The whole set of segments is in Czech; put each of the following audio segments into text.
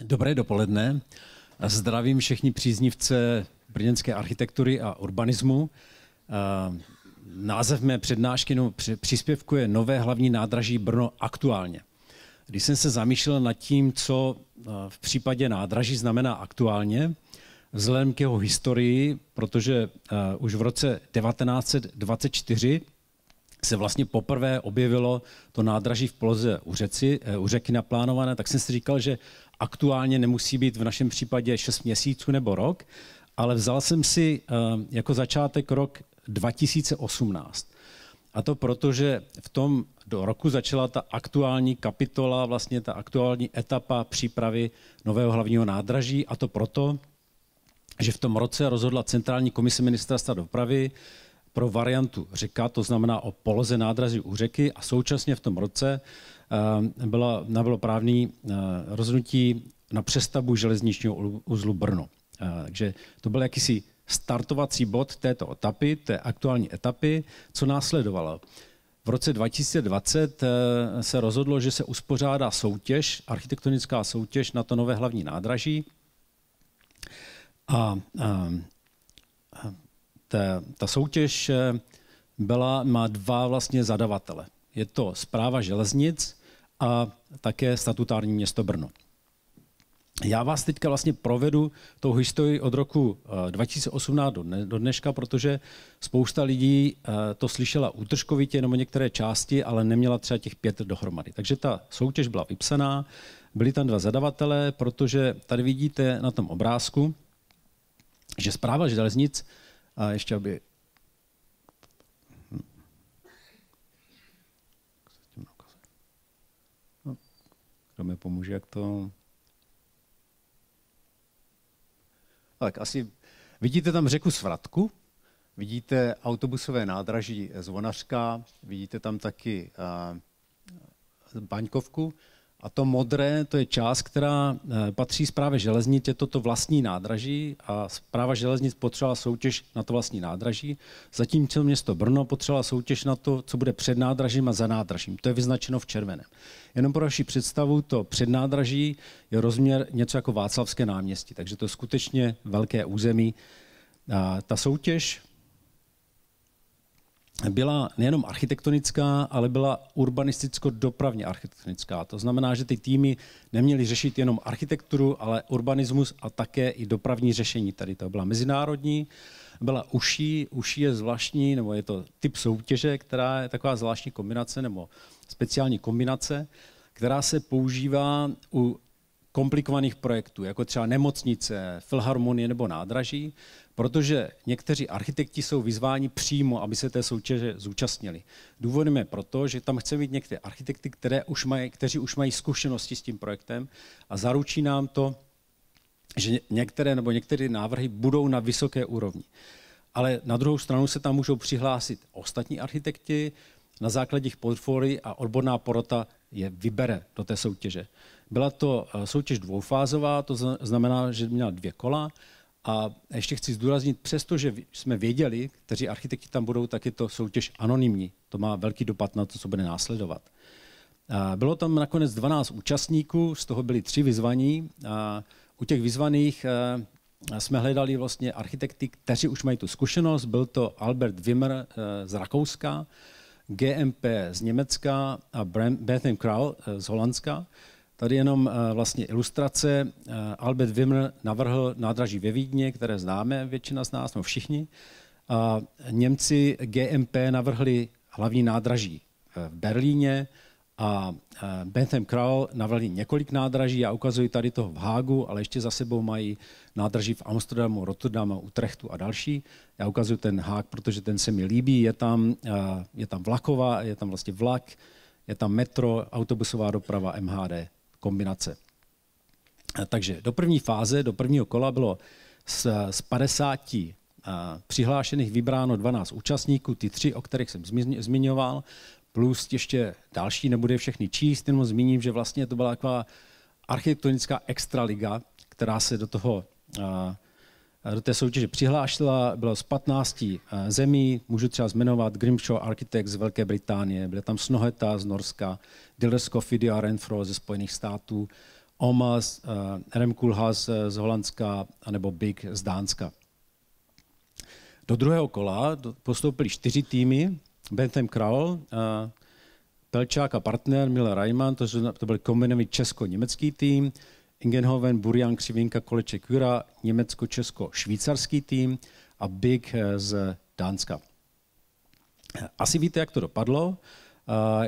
Dobré dopoledne. Zdravím všechny příznivce brněnské architektury a urbanismu. Název mé přednášky příspěvku je Nové hlavní nádraží Brno aktuálně. Když jsem se zamýšlel nad tím, co v případě nádraží znamená aktuálně, vzhledem k jeho historii, protože už v roce 1924 se vlastně poprvé objevilo to nádraží v poloze u řeky naplánované, tak jsem si říkal, že aktuálně nemusí být v našem případě 6 měsíců nebo rok, ale vzal jsem si jako začátek rok 2018. A to proto, že v tom do roku začala ta aktuální kapitola, vlastně ta aktuální etapa přípravy nového hlavního nádraží, a to proto, že v tom roce rozhodla Centrální komise Ministerstva dopravy pro variantu řeka, to znamená o poloze nádraží u řeky, a současně v tom roce bylo právní rozhodnutí na přestavbu železničního uzlu Brno. Takže to byl jakýsi startovací bod této etapy, té aktuální etapy. Co následovalo? V roce 2020 se rozhodlo, že se uspořádá soutěž, architektonická soutěž na to nové hlavní nádraží. A ta soutěž má dva vlastně zadavatele. Je to Správa železnic a také statutární město Brno. Já vás teďka vlastně provedu tou historii od roku 2018 do dneška, protože spousta lidí to slyšela útržkovitě nebo některé části, ale neměla třeba těch 5 dohromady. Takže ta soutěž byla vypsaná, byli tam dva zadavatelé, protože tady vidíte na tom obrázku, že Správa železnic, a ještě aby... Kdo mi pomůže, jak to... Tak asi vidíte tam řeku Svratku, vidíte autobusové nádraží Zvonařská, vidíte tam taky Baňkovku, a to modré, to je část, která patří Správě železnic, je toto vlastní nádraží a Správa železnic potřebovala soutěž na to vlastní nádraží, zatímco město Brno potřebovala soutěž na to, co bude před nádražím a za nádražím. To je vyznačeno v červeném. Jenom pro vaši představu, to přednádraží je rozměr něco jako Václavské náměstí, takže to je skutečně velké území. Ta soutěž byla nejenom architektonická, ale byla urbanisticko-dopravně architektonická. To znamená, že ty týmy neměly řešit jenom architekturu, ale urbanismus a také i dopravní řešení. Tady to byla mezinárodní, byla uší je zvláštní, nebo je to typ soutěže, která je taková zvláštní kombinace nebo speciální kombinace, která se používá u komplikovaných projektů, jako třeba nemocnice, filharmonie nebo nádraží, protože někteří architekti jsou vyzváni přímo, aby se té soutěže zúčastnili. Důvodem je proto, že tam chce mít některé architekty, kteří už mají zkušenosti s tím projektem, a zaručí nám to, že některé návrhy budou na vysoké úrovni. Ale na druhou stranu se tam můžou přihlásit ostatní architekti, na základě jejich portfolií a odborná porota je vybere do té soutěže. Byla to soutěž dvoufázová, to znamená, že měla 2 kola, a ještě chci zdůraznit, přestože jsme věděli, kteří architekti tam budou, tak je to soutěž anonymní. To má velký dopad na to, co bude následovat. Bylo tam nakonec 12 účastníků, z toho byli 3 vyzvaní. U těch vyzvaných jsme hledali vlastně architekty, kteří už mají tu zkušenost. Byl to Albert Wimmer z Rakouska, GMP z Německa a Bethlen Kral z Holandska. Tady jenom vlastně ilustrace. Albert Wimmer navrhl nádraží ve Vídni, které známe většina z nás, no všichni. A Němci GMP navrhli hlavní nádraží v Berlíně a Bethlen Kral navrhli několik nádraží. Já ukazuji tady toho v Hágu, ale ještě za sebou mají nádraží v Amsterdamu, Rotterdamu, Utrechtu a další. Já ukazuji ten Hák, protože ten se mi líbí. Je tam vlaková, je tam vlastně vlak, je tam metro, autobusová doprava, MHD, kombinace. Takže do první fáze, do prvního kola bylo z 50 přihlášených vybráno 12 účastníků, ty 3, o kterých jsem zmiňoval, plus ještě další, nebude všechny číst, jenom zmíním, že vlastně to byla taková architektonická extraliga, která se do té soutěže přihlásila, bylo z 15 zemí, můžu třeba jmenovat Grimshaw Architects z Velké Británie, byly tam Snohetta z Norska, Diller Scofidi a Renfro ze Spojených států, Omas, RM Koolhaas z Holandska anebo BIG z Dánska. Do druhého kola postoupili 4 týmy, Bentham Kraul, Pelčák a partner Miller Reimann, to byl kombinovaný česko-německý tým, Ingenhoven, Burjan, Křivinka, Koleček, Jura, německo-česko-švýcarský tým a BIG z Dánska. Asi víte, jak to dopadlo.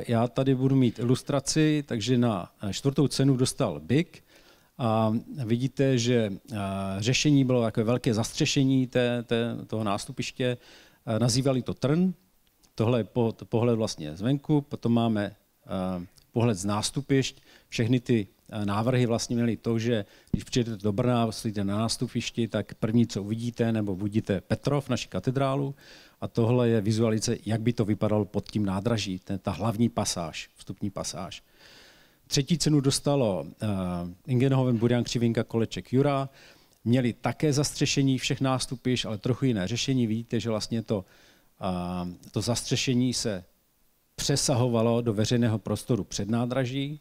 Já tady budu mít ilustraci, takže na 4. cenu dostal BIG. A vidíte, že řešení bylo takové velké zastřešení toho nástupiště. Nazývali to trn. Tohle je pohled vlastně zvenku, potom máme pohled z nástupišť. Všechny ty návrhy vlastně měly to, že když přijdete do Brna, stojíte na nástupišti, tak první, co uvidíte, nebo uvidíte Petrov, naši katedrálu, a tohle je vizualizace, jak by to vypadalo pod tím nádraží, ta hlavní pasáž, vstupní pasáž. 3. cenu dostalo Ingenhoven, Burjan, Křivinka, Koleček, Jura. Měli také zastřešení všech nástupišť, ale trochu jiné řešení. Vidíte, že vlastně to zastřešení se přesahovalo do veřejného prostoru před nádraží.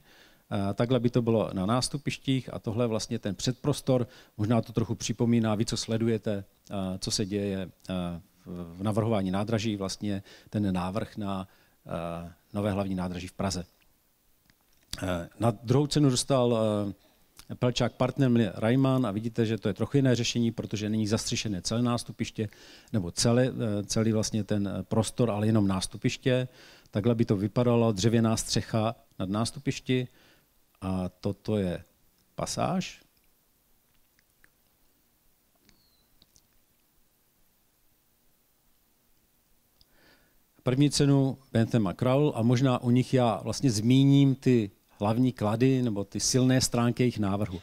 Takhle by to bylo na nástupištích a tohle vlastně ten předprostor. Možná to trochu připomíná, vy, co sledujete, co se děje v navrhování nádraží, vlastně ten návrh na nové hlavní nádraží v Praze. Na druhou cenu dostal Pelčák partner Miller Reimann a vidíte, že to je trochu jiné řešení, protože není zastřešené celé nástupiště nebo celý vlastně ten prostor, ale jenom nástupiště. Takhle by to vypadalo, dřevěná střecha nad nástupišti a toto je pasáž. První cenu Bentham a Kraul a možná u nich já vlastně zmíním ty hlavní klady nebo ty silné stránky jejich návrhu.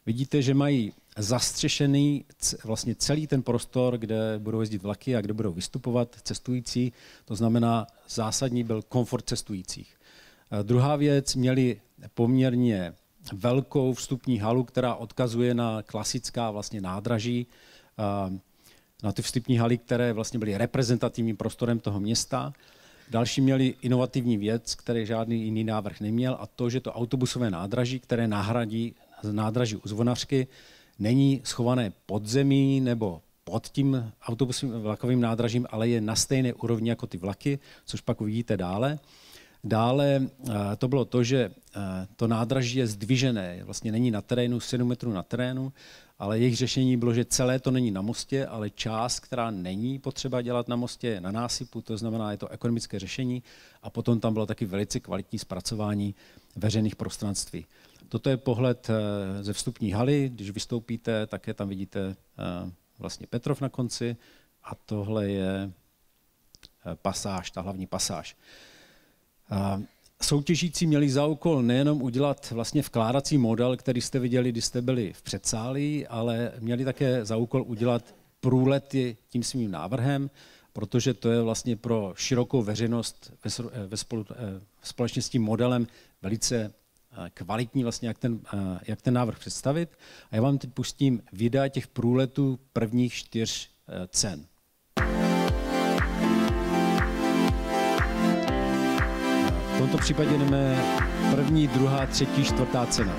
Vidíte, že mají zastřešený vlastně celý ten prostor, kde budou jezdit vlaky a kde budou vystupovat cestující. To znamená, zásadní byl komfort cestujících. Druhá věc, měli poměrně velkou vstupní halu, která odkazuje na klasická vlastně nádraží, na ty vstupní haly, které vlastně byly reprezentativním prostorem toho města. Další měli inovativní věc, který žádný jiný návrh neměl, a to, že to autobusové nádraží, které nahradí nádraží u Zvonařky, není schované pod zemí nebo pod tím autobusovým vlakovým nádražím, ale je na stejné úrovni jako ty vlaky, což pak uvidíte dále. Dále to bylo to, že to nádraží je zdvižené, vlastně není na terénu, 7 metrů na terénu, ale jejich řešení bylo, že celé to není na mostě, ale část, která není potřeba dělat na mostě, je na násypu, to znamená, je to ekonomické řešení a potom tam bylo taky velice kvalitní zpracování veřejných prostranství. Toto je pohled ze vstupní haly, když vystoupíte, také tam vidíte vlastně Petrov na konci a tohle je pasáž, ta hlavní pasáž. Soutěžící měli za úkol nejenom udělat vlastně vkládací model, který jste viděli, když jste byli v předsálí, ale měli také za úkol udělat průlety tím svým návrhem, protože to je vlastně pro širokou veřejnost společně s tím modelem velice kvalitní, vlastně, jak ten návrh představit. A já vám teď pustím videa těch průletů prvních 4 cen. V tomto případě jdeme 1., 2., 3., 4. cena.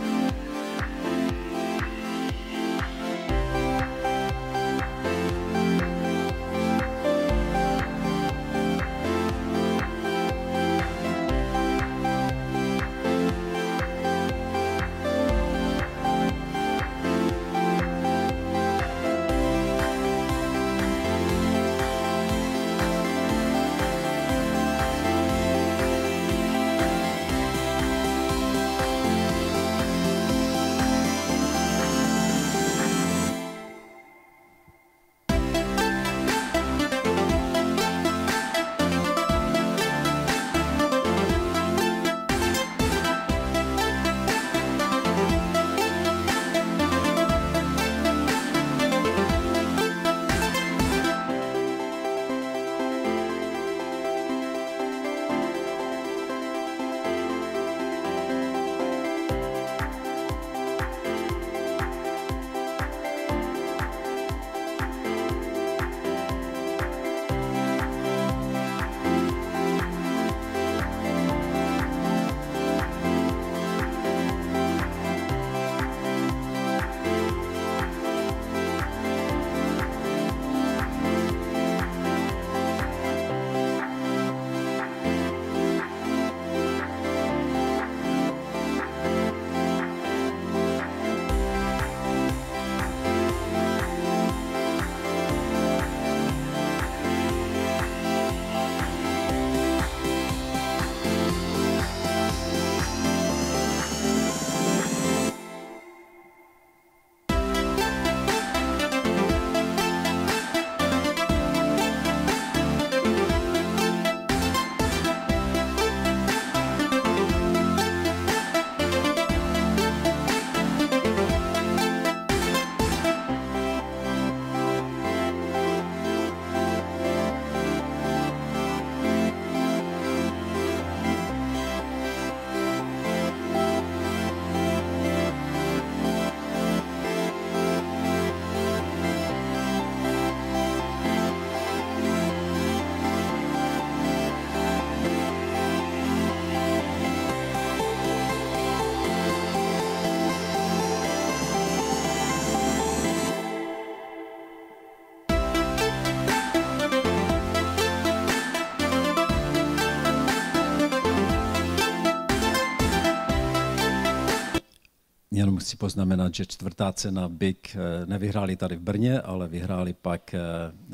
Jenom chci poznamenat, že čtvrtá cena BIK nevyhráli tady v Brně, ale vyhráli pak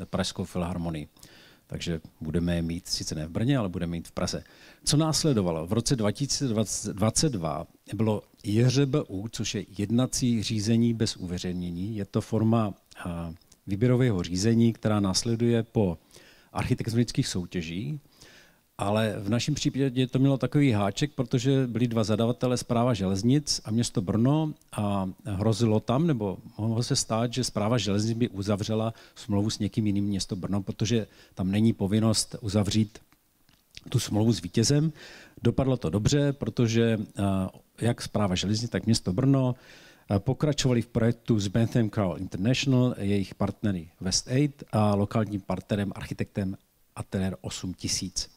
Pražskou filharmonii. Takže budeme je mít, sice ne v Brně, ale budeme mít v Praze. Co následovalo? V roce 2022 bylo JŘBU, což je jednací řízení bez uveřejnění. Je to forma výběrového řízení, která následuje po architektonických soutěží, ale v našem případě to mělo takový háček, protože byli dva zadavatelé, Správa železnic a město Brno, a hrozilo tam, nebo mohlo se stát, že Správa železnic by uzavřela smlouvu s někým jiným, město Brno, protože tam není povinnost uzavřít tu smlouvu s vítězem. Dopadlo to dobře, protože jak Správa železnic, tak město Brno pokračovali v projektu s Bentham Crowell International, jejich partnery West 8 a lokálním partnerem, architektem Atelier 8000.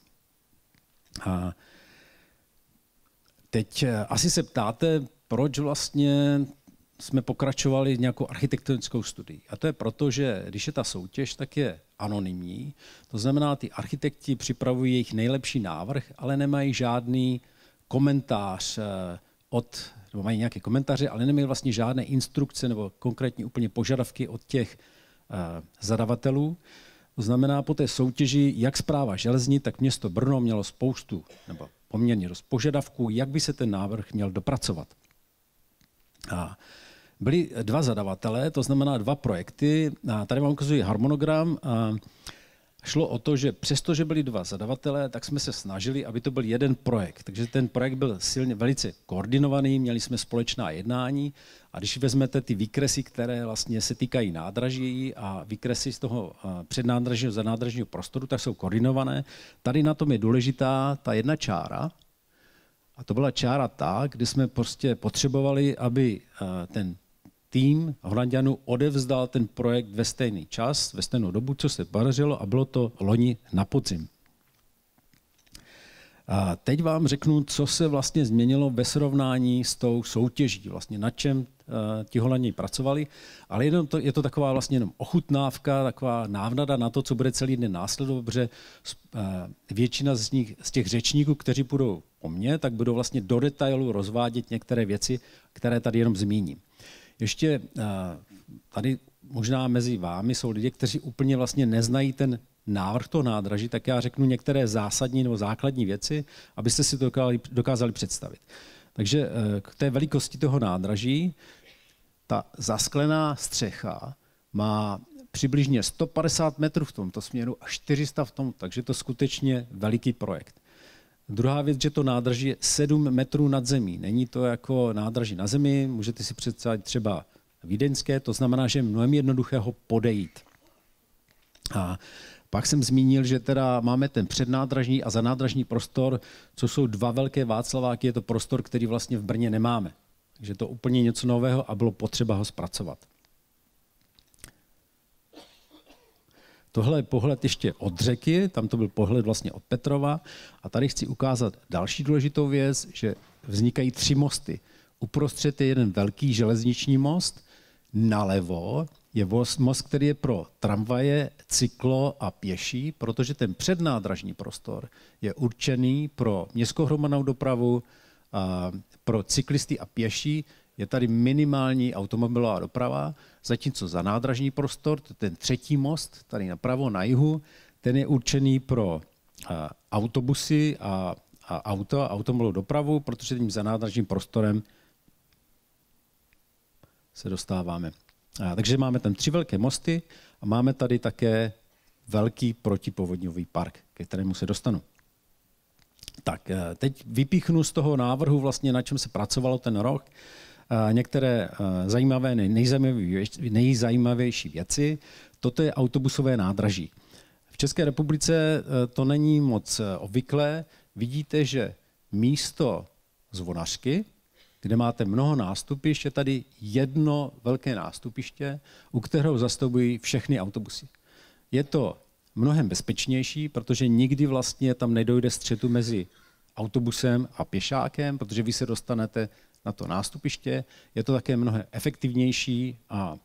A teď asi se ptáte, proč vlastně jsme pokračovali nějakou architektonickou studii. A to je proto, že když je ta soutěž, tak je anonymní. To znamená, ty architekti připravují jejich nejlepší návrh, ale nemají žádný komentář nebo mají nějaké komentáře, ale nemají vlastně žádné instrukce nebo konkrétní úplně požadavky od těch zadavatelů. To znamená, po té soutěži, jak Správa železnic, tak město Brno mělo spoustu, nebo poměrně dost požadavků, jak by se ten návrh měl dopracovat. A byli dva zadavatelé, to znamená dva projekty. A tady vám ukazuji harmonogram. A šlo o to, že přestože byli dva zadavatelé, tak jsme se snažili, aby to byl jeden projekt. Takže ten projekt byl velice koordinovaný, měli jsme společná jednání a když vezmete ty výkresy, které vlastně se týkají nádraží a výkresy z toho přednádražního, zanádražního prostoru, tak jsou koordinované. Tady na tom je důležitá ta jedna čára a to byla čára ta, kde jsme prostě potřebovali, aby ten tým Holanďanů odevzdal ten projekt ve stejný čas, ve stejnou dobu, co se podařilo, a bylo to loni na podzim. A teď vám řeknu, co se vlastně změnilo ve srovnání s tou soutěží, vlastně na čem ti Holanděni pracovali, ale je to taková vlastně jenom ochutnávka, taková návnada na to, co bude celý den následovat, protože většina z těch řečníků, kteří budou po mně, tak budou vlastně do detailu rozvádět některé věci, které tady jenom zmíním. Ještě tady možná mezi vámi jsou lidé, kteří úplně vlastně neznají ten návrh toho nádraží, tak já řeknu některé zásadní nebo základní věci, abyste si to dokázali představit. Takže k té velikosti toho nádraží, ta zasklená střecha má přibližně 150 metrů v tomto směru a 400 v tom, takže to skutečně veliký projekt. Druhá věc, že to nádraží je 7 metrů nad zemí. Není to jako nádraží na zemi, můžete si představit třeba vídeňské, to znamená, že je mnohem jednoduché ho podejít. A pak jsem zmínil, že teda máme ten přednádražní a zanádražní prostor, co jsou dva velké Václaváky, je to prostor, který vlastně v Brně nemáme. Takže to úplně něco nového a bylo potřeba ho zpracovat. Tohle je pohled ještě od řeky, tam to byl pohled vlastně od Petrova. A tady chci ukázat další důležitou věc, že vznikají 3 mosty. Uprostřed je jeden velký železniční most, nalevo je most, který je pro tramvaje, cyklo a pěší, protože ten přednádražní prostor je určený pro městskou hromadnou dopravu, pro cyklisty a pěší. Je tady minimální automobilová doprava, zatímco zanádražní prostor, ten třetí most, tady napravo na jihu, ten je určený pro autobusy a automobilovou dopravu, protože tím zanádražním prostorem se dostáváme. Takže máme tam 3 velké mosty a máme tady také velký protipovodňový park, ke kterému se dostanu. Tak, teď vypíchnu z toho návrhu, vlastně, na čem se pracovalo ten rok, některé zajímavé, nejzajímavější věci. Toto je autobusové nádraží. V České republice to není moc obvyklé. Vidíte, že místo Zvonařky, kde máte mnoho nástupišť, je tady jedno velké nástupiště, u kterého zastupují všechny autobusy. Je to mnohem bezpečnější, protože nikdy vlastně tam nedojde střetu mezi autobusem a pěšákem, protože vy se dostanete na to nástupiště. Je to také mnohem efektivnější a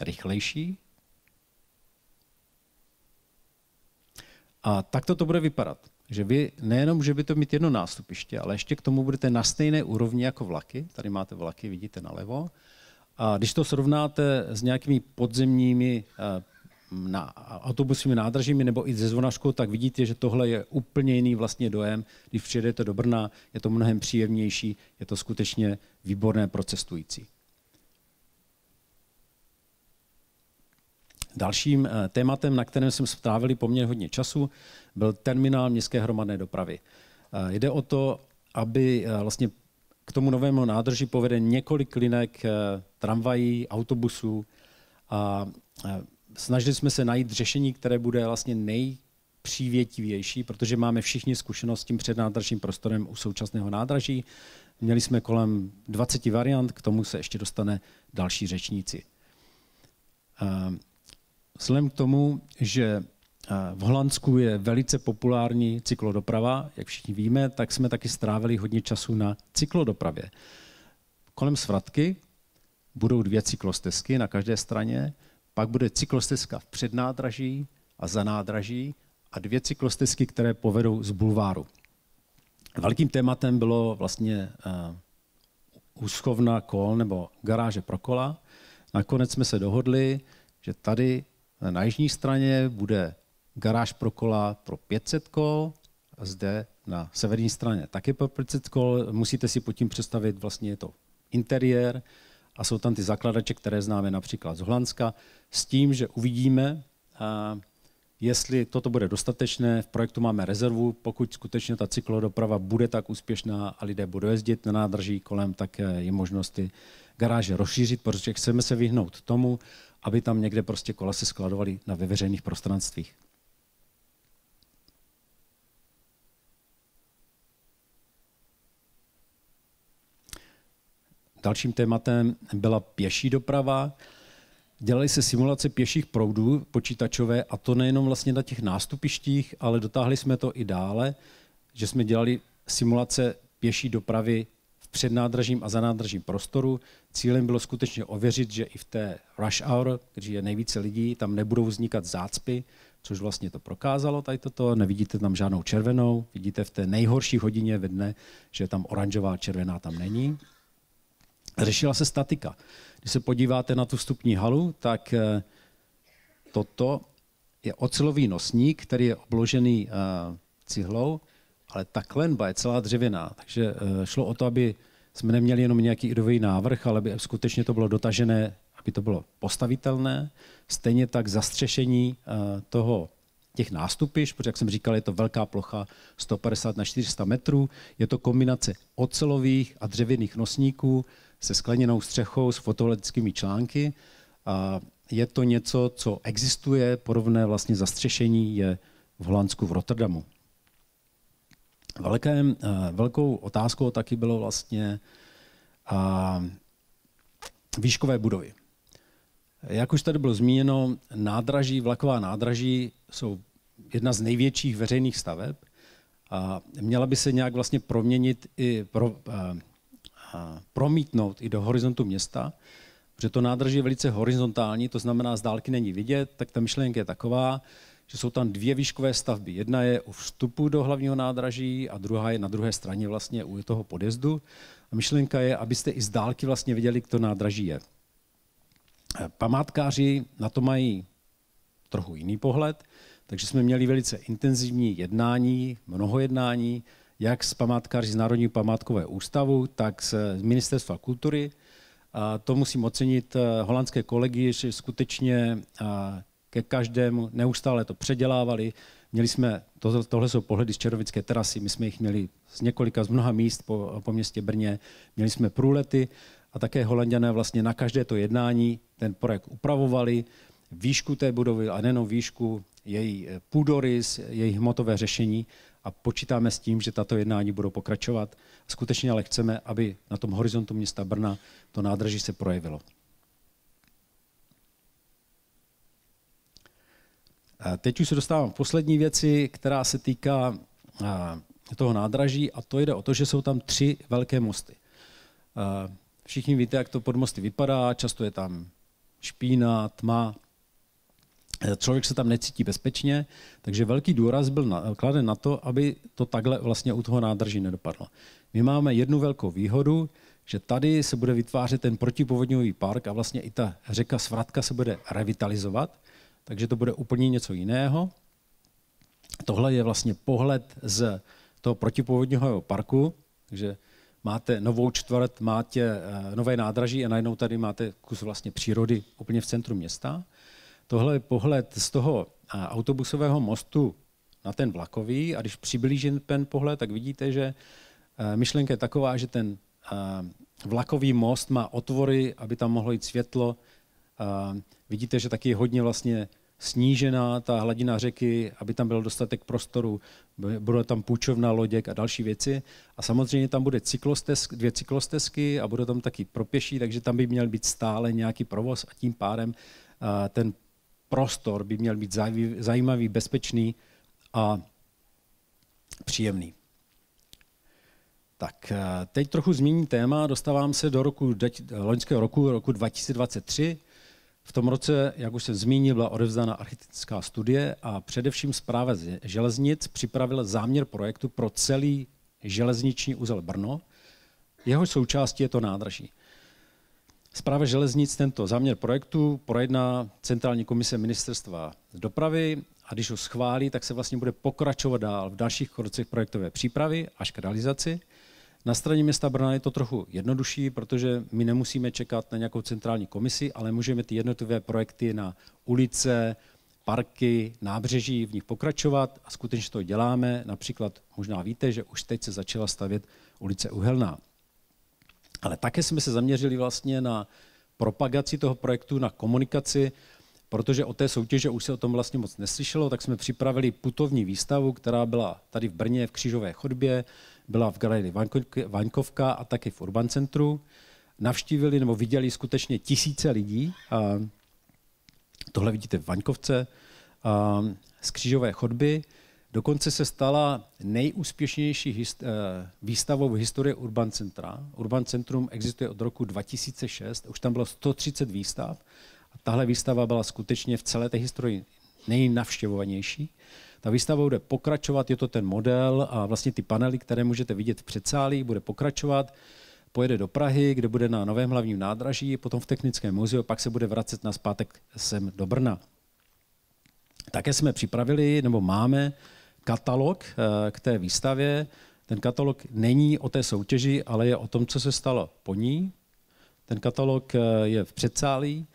rychlejší. A takto to bude vypadat. že vy nejenom, že by to mít jedno nástupiště, ale ještě k tomu budete na stejné úrovni jako vlaky. Tady máte vlaky, vidíte nalevo. A když to srovnáte s nějakými podzemními autobusovými nádražími nebo i ze Zvonařskou, tak vidíte, že tohle je úplně jiný vlastně dojem. Když přijedete do Brna, je to mnohem příjemnější, je to skutečně výborné pro cestující. Dalším tématem, na kterém jsme strávili poměrně hodně času, byl terminál městské hromadné dopravy. Jde o to, aby vlastně k tomu novému nádrži povede několik linek tramvají, autobusů a snažili jsme se najít řešení, které bude vlastně nejpřívětivější, protože máme všichni zkušenost s tím přednádržním prostorem u současného nádraží. Měli jsme kolem 20 variant, k tomu se ještě dostane další řečníci. Vzhledem k tomu, že v Holandsku je velice populární cyklodoprava, jak všichni víme, tak jsme taky strávili hodně času na cyklodopravě. Kolem Svratky budou 2 cyklostezky na každé straně, pak bude cyklostezka v přednádraží a za nádraží a 2 cyklostezky, které povedou z bulváru. Velkým tématem bylo vlastně úschovna kol nebo garáže pro kola. Nakonec jsme se dohodli, že tady na jižní straně bude garáž pro kola pro 500 kol, a zde na severní straně taky pro 500 kol. Musíte si pod tím představit, vlastně je to interiér a jsou tam ty zakladače, které známe například z Holandska, s tím, že uvidíme, jestli toto bude dostatečné. V projektu máme rezervu, pokud skutečně ta cyklodoprava bude tak úspěšná a lidé budou jezdit na nádraží kolem, tak je možnost ty garáže rozšířit, protože chceme se vyhnout tomu, aby tam někde prostě kola se skladovaly ve veřejných prostranstvích. Dalším tématem byla pěší doprava. Dělaly se simulace pěších proudů počítačové a to nejenom vlastně na těch nástupištích, ale dotáhli jsme to i dále, že jsme dělali simulace pěší dopravy v přednádražím a zanádražím prostoru. Cílem bylo skutečně ověřit, že i v té rush hour, když je nejvíce lidí, tam nebudou vznikat zácpy, což vlastně to prokázalo tady toto. Nevidíte tam žádnou červenou, vidíte v té nejhorší hodině ve dne, že tam oranžová, červená tam není. Řešila se statika. Když se podíváte na tu vstupní halu, tak toto je ocelový nosník, který je obložený cihlou, ale ta klenba je celá dřevěná. Takže šlo o to, aby jsme neměli jenom nějaký ideový návrh, ale aby skutečně to bylo dotažené, aby to bylo postavitelné. Stejně tak zastřešení těch nástupišť, protože jak jsem říkal, je to velká plocha 150 na 400 metrů. Je to kombinace ocelových a dřevěných nosníků se skleněnou střechou, s fotovoltaickými články. A je to něco, co existuje, podobné vlastně zastřešení je v Holandsku v Rotterdamu. Velkou otázkou taky bylo vlastně výškové budovy. Jak už tady bylo zmíněno, vlaková nádraží jsou jedna z největších veřejných staveb a měla by se nějak vlastně proměnit i promítnout i do horizontu města, protože to nádraží je velice horizontální, to znamená, z dálky není vidět, tak ta myšlenka je taková, že jsou tam 2 výškové stavby. Jedna je u vstupu do hlavního nádraží a druhá je na druhé straně vlastně u toho podjezdu. A myšlenka je, abyste i z dálky vlastně viděli, kde to nádraží je. Památkáři na to mají trochu jiný pohled, takže jsme měli velice intenzivní jednání, mnoho jednání, jak s památkáři z Národního památkového ústavu, tak z Ministerstva kultury. A to musím ocenit holandské kolegy, že skutečně ke každému neustále to předělávali. Měli jsme, tohle jsou pohledy z Černovické terasy, my jsme jich měli z mnoha míst po městě Brně, měli jsme průlety a také Holanďané vlastně na každé to jednání ten projekt upravovali, výšku té budovy a nejenom výšku, její půdorys, její hmotové řešení a počítáme s tím, že tato jednání budou pokračovat. Skutečně ale chceme, aby na tom horizontu města Brna to nádraží se projevilo. Teď už se dostávám k poslední věci, která se týká toho nádraží a to jde o to, že jsou tam 3 velké mosty. Všichni víte, jak to pod mosty vypadá, často je tam špína, tma člověk se tam necítí bezpečně, takže velký důraz byl kladen na to, aby to takhle vlastně u toho nádraží nedopadlo. My máme jednu velkou výhodu, že tady se bude vytvářet ten protipovodňový park a vlastně i ta řeka Svratka se bude revitalizovat, takže to bude úplně něco jiného. Tohle je vlastně pohled z toho protipovodňového parku, takže máte novou čtvrť, máte nové nádraží a najednou tady máte kus vlastně přírody úplně v centru města. Tohle je pohled z toho autobusového mostu na ten vlakový a když přiblížím ten pohled, tak vidíte, že myšlenka je taková, že ten vlakový most má otvory, aby tam mohlo jít světlo. Vidíte, že taky je hodně vlastně snížená ta hladina řeky, aby tam byl dostatek prostoru, bude tam půjčovna loděk a další věci. A samozřejmě tam bude dvě cyklostezky a bude tam taky pro pěší, takže tam by měl být stále nějaký provoz a tím pádem ten prostor by měl být zajímavý, bezpečný a příjemný. Tak teď trochu změním téma, dostávám se do loňského roku 2023. V tom roce, jak už jsem zmínil, byla odevzdána architektická studie a především Správa železnic připravila záměr projektu pro celý železniční uzel Brno. Jeho součástí je to nádraží. Správa železnic tento záměr projektu projedná Centrální komise Ministerstva dopravy a když ho schválí, tak se vlastně bude pokračovat dál v dalších krocích projektové přípravy až k realizaci. Na straně města Brna je to trochu jednodušší, protože my nemusíme čekat na nějakou centrální komisi, ale můžeme ty jednotlivé projekty na ulice, parky, nábřeží v nich pokračovat a skutečně to děláme. Například možná víte, že už teď se začala stavět ulice Uhelná. Ale také jsme se zaměřili vlastně na propagaci toho projektu, na komunikaci, protože o té soutěže už se o tom vlastně moc neslyšelo, tak jsme připravili putovní výstavu, která byla tady v Brně v Křížové chodbě, byla v galerii Vaňkovka a taky v Urban Centru. Navštívili nebo viděli skutečně tisíce lidí. Tohle vidíte v Vaňkovce z Křížové chodby. Dokonce se stala nejúspěšnější výstavou v historii Urban Centra. Urban Centrum existuje od roku 2006, už tam bylo 130 výstav. A tahle výstava byla skutečně v celé té historii nejnavštěvovanější. Ta výstava bude pokračovat, je to ten model a vlastně ty panely, které můžete vidět v předsálí, bude pokračovat. Pojede do Prahy, kde bude na novém hlavním nádraží, potom v Technickém muzeu, pak se bude vracet nazpátek sem do Brna. Také jsme připravili, nebo máme katalog k té výstavě. Ten katalog není o té soutěži, ale je o tom, co se stalo po ní. Ten katalog je v předsálí.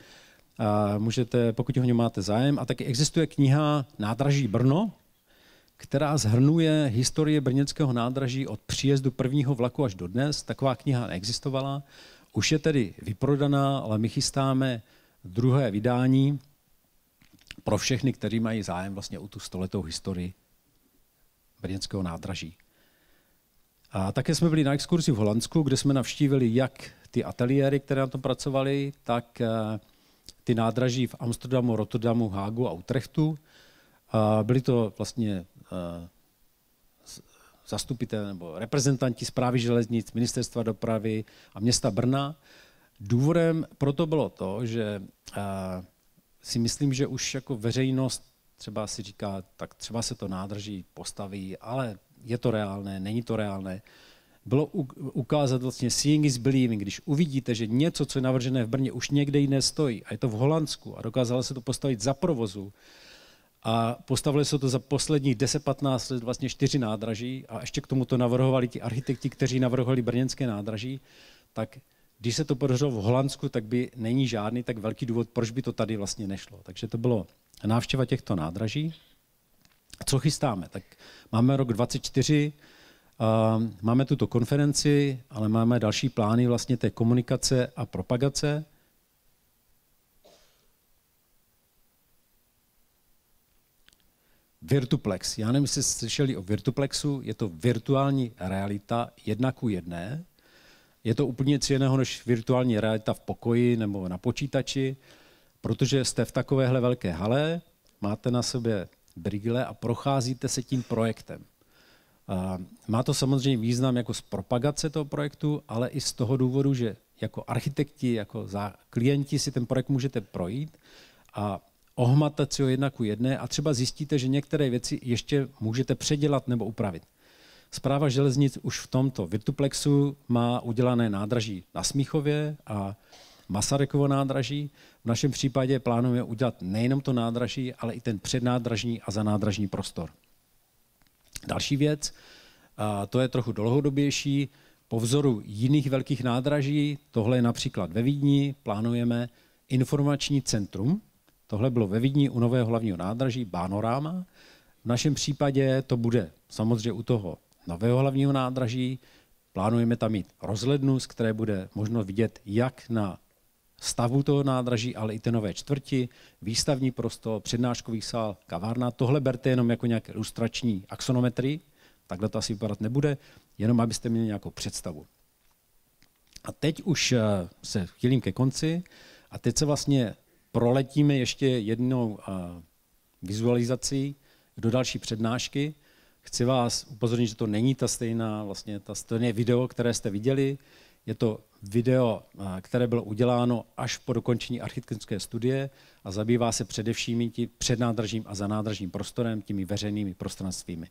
A můžete, pokud o něj máte zájem. A taky existuje kniha Nádraží Brno, která shrnuje historii brněnského nádraží od příjezdu prvního vlaku až do dnes. Taková kniha neexistovala. Už je tedy vyprodaná, ale my chystáme druhé vydání pro všechny, kteří mají zájem vlastně o tu stoletou historii brněnského nádraží. A také jsme byli na exkurzi v Holandsku, kde jsme navštívili jak ty ateliéry, které na tom pracovaly, tak ty nádraží v Amsterdamu, Rotterdamu, Hágu a Utrechtu. Byli to vlastně zastupitelé nebo reprezentanti Správy železnic, Ministerstva dopravy a města Brna. Důvodem proto bylo to, že si myslím, že už jako veřejnost třeba si říká, tak třeba se to nádraží postaví, ale je to reálné, není to reálné. Bylo ukázat vlastně seeing is believing, když uvidíte, že něco, co je navržené v Brně, už někde jiné stojí a je to v Holandsku a dokázalo se to postavit za provozu a postavili se to za posledních 10-15 let vlastně 4 nádraží a ještě k tomu to navrhovali ti architekti, kteří navrhovali brněnské nádraží, tak když se to podařilo v Holandsku, tak by není žádný tak velký důvod, proč by to tady vlastně nešlo. Takže to bylo návštěva těchto nádraží. Co chystáme? Tak máme rok 2024, máme tuto konferenci, ale máme další plány vlastně té komunikace a propagace. Virtuplex. Já nevím, jestli jste slyšeli o Virtuplexu, je to virtuální realita 1:1. Je to úplně něco jiného než virtuální realita v pokoji nebo na počítači, protože jste v takovéhle velké hale, máte na sobě brýle a procházíte se tím projektem. Má to samozřejmě význam jako z propagace toho projektu, ale i z toho důvodu, že jako architekti, jako klienti si ten projekt můžete projít a ohmatat si ho 1:1 a třeba zjistíte, že některé věci ještě můžete předělat nebo upravit. Správa železnic už v tomto Virtuplexu má udělané nádraží na Smíchově a Masarykovo nádraží. V našem případě plánujeme udělat nejenom to nádraží, ale i ten přednádražní a zanádražní prostor. Další věc, a to je trochu dlouhodobější, po vzoru jiných velkých nádraží, tohle je například ve Vídni, plánujeme informační centrum. Tohle bylo ve Vídni u nového hlavního nádraží Banorama. V našem případě to bude samozřejmě u toho nového hlavního nádraží. Plánujeme tam mít rozhlednu, z které bude možno vidět jak na stavu toho nádraží, ale i té nové čtvrti, výstavní prostor, přednáškový sál, kavárna. Tohle berte jenom jako nějaké ilustrační axonometrii, takhle to asi vypadat nebude, jenom abyste měli nějakou představu. A teď už se chýlím ke konci a teď se vlastně proletíme ještě jednou vizualizací do další přednášky. Chci vás upozornit, že to není ta stejné video, které jste viděli. Je to video, které bylo uděláno až po dokončení architektonické studie a zabývá se především tím přednádražím a zanádražním prostorem, těmi veřejnými prostranstvími.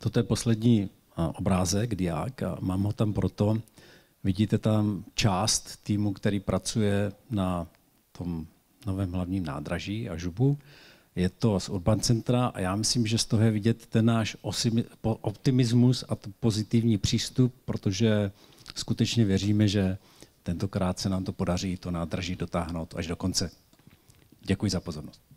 Toto je poslední obrázek, diák, a mám ho tam proto. Vidíte tam část týmu, který pracuje na tom novém hlavním nádraží a žubu. Je to z Urban Centra a já myslím, že z toho je vidět ten náš optimismus a pozitivní přístup, protože skutečně věříme, že tentokrát se nám to podaří to nádraží dotáhnout až do konce. Děkuji za pozornost.